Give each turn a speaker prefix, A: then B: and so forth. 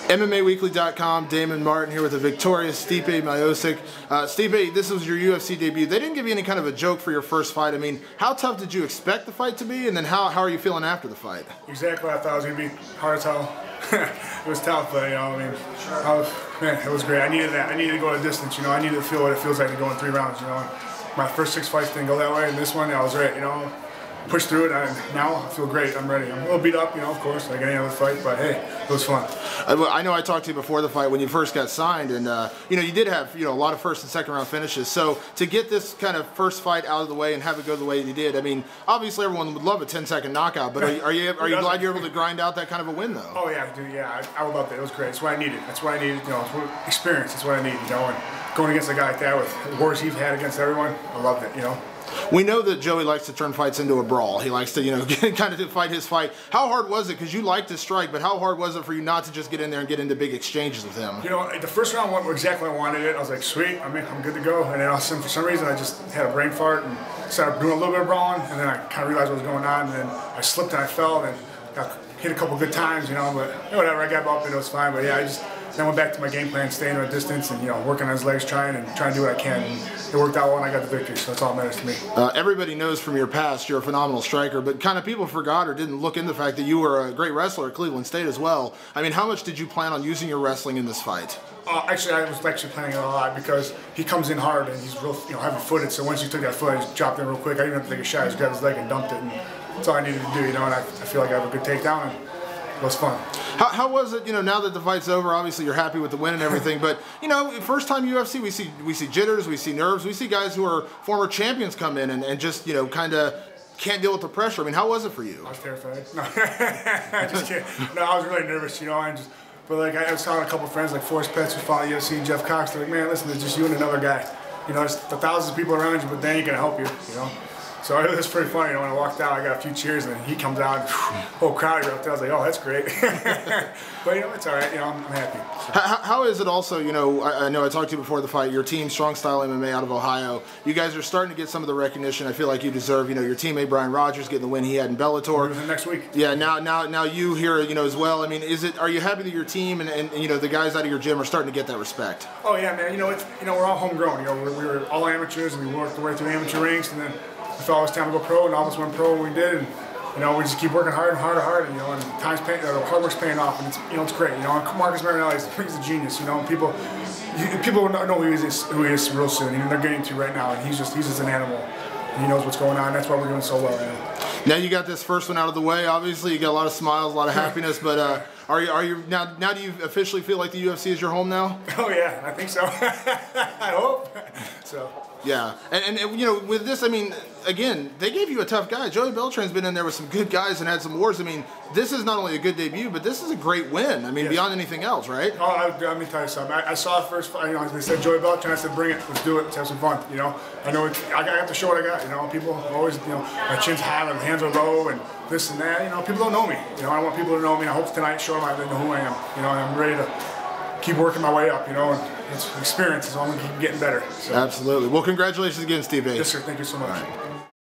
A: MMAWeekly.com, Damon Martin here with the victorious Stipe Miocic. Stipe, this was your UFC debut. They didn't give you any kind of a joke for your first fight. I mean, how tough did you expect the fight to be, and then how are you feeling after the fight?
B: Exactly what I thought it was going to be. Hard as hell. It was tough, but, you know, I mean, man, it was great. I needed that. I needed to go a distance, you know. I needed to feel what it feels like to go in 3 rounds, you know. My first 6 fights didn't go that way, and this one, I was right, you know. Pushed through it, and now I feel great. I'm ready. I'm a little beat up, you know, of course, like any other fight, but hey, it was fun.
A: I know I talked to you before the fight when you first got signed, and you know, you did have, you know, a lot of first and second round finishes. So to get this kind of first fight out of the way and have it go the way you did, I mean, obviously everyone would love a 10-second knockout, but are you glad you're able to grind out that kind of a win though?
B: Oh yeah, dude, yeah, I would love that. It was great. That's what I needed. That's what I needed. You know, experience. That's what I needed. You know, and going against a guy like that with the wars he's had against everyone, I loved it. You know.
A: We know that Joey likes to turn fights into a brawl. He likes to, you know, kind of fight his fight. How hard was it? Because you like to strike, but how hard was it for you not to just get in there and get into big exchanges with him?
B: You know, the first round went exactly how I wanted it. I was like, sweet, I'm good to go. And then all of a sudden, for some reason, I just had a brain fart and started doing a little bit of brawling. And then I kind of realized what was going on. And then I slipped and I fell and got hit a couple good times, you know. But you know, whatever, I got up and it was fine. But yeah, I just then went back to my game plan, staying at a distance and, you know, working on his legs, trying to do what I can. And it worked out well, and I got the victory, so that's all that matters to me.
A: Everybody knows from your past you're a phenomenal striker, but kind of people forgot or didn't look into the fact that you were a great wrestler at Cleveland State as well. I mean, how much did you plan on using your wrestling in this fight?
B: Actually, I was planning it a lot because he comes in hard and he's real, you know, heavy-footed. So once he took that foot, I just dropped in real quick. I didn't have to take a shot. I just grabbed his leg and dumped it, and that's all I needed to do, you know. And I feel like I have a good takedown, and it was fun.
A: How was it, you know, now that the fight's over, obviously you're happy with the win and everything, but, you know, first time UFC, we see jitters, we see nerves, we see guys who are former champions come in and just, you know, kind of can't deal with the pressure. I mean, how was it for you?
B: I was terrified. No, I just can't. No, I was really nervous, you know, but like I was talking to a couple of friends like Forrest Petz who follow UFC, Jeff Cox, they're like, man, listen, it's just you and another guy. You know, there's thousands of people around you, but they ain't gonna help you, you know. So it was pretty funny, you know, when I walked out, I got a few cheers, and then he comes out, and whole crowd erupted. I was like, oh, that's great. But, you know, it's all right, you know, I'm happy. So.
A: How is it also, you know I talked to you before the fight, your team, Strong Style MMA out of Ohio, you guys are starting to get some of the recognition I feel like you deserve. You know, your teammate Brian Rogers getting the win he had in Bellator.
B: Next week.
A: Yeah, now you here, you know, as well. I mean, are you happy that your team and you know, the guys out of your gym are starting to get that respect?
B: Oh, yeah, man. You know, we're all homegrown. You know, we were all amateurs, and we worked our way through amateur ranks, and then we thought it was time to go pro, and almost went pro when we did. And, you know, we just keep working hard and harder, and you know, and hard work's paying off, and it's great. You know, and Marcus Marinelli, he's a genius. You know, and people know who he is real soon. You know, they're getting to right now, and he's just an animal. And he knows what's going on. That's why we're doing so well right now.
A: Now you got this first one out of the way. Obviously, you got a lot of smiles, a lot of happiness. But are you now? Do you officially feel like the UFC is your home now?
B: Oh yeah, I think so. I hope so.
A: Yeah, and you know, with this, I mean, again, they gave you a tough guy. Joey Beltran's been in there with some good guys and had some wars. I mean, this is not only a good debut, but this is a great win. I mean, yes. Beyond anything else, right?
B: Oh, let me tell you something. I saw the first fight. You know, they said Joey Beltran. I said, bring it. Let's do it. Let's have some fun. You know, I know I have to show what I got. You know, people always, you know, my chin's high, my hands are low, and this and that. You know, people don't know me. You know, I want people to know me. I hope tonight show them I know who I am. You know, and I'm ready to keep working my way up, you know, and it's experience is only keep getting better. So.
A: Absolutely. Well, congratulations again, Stipe.
B: Yes, sir. Thank you so much.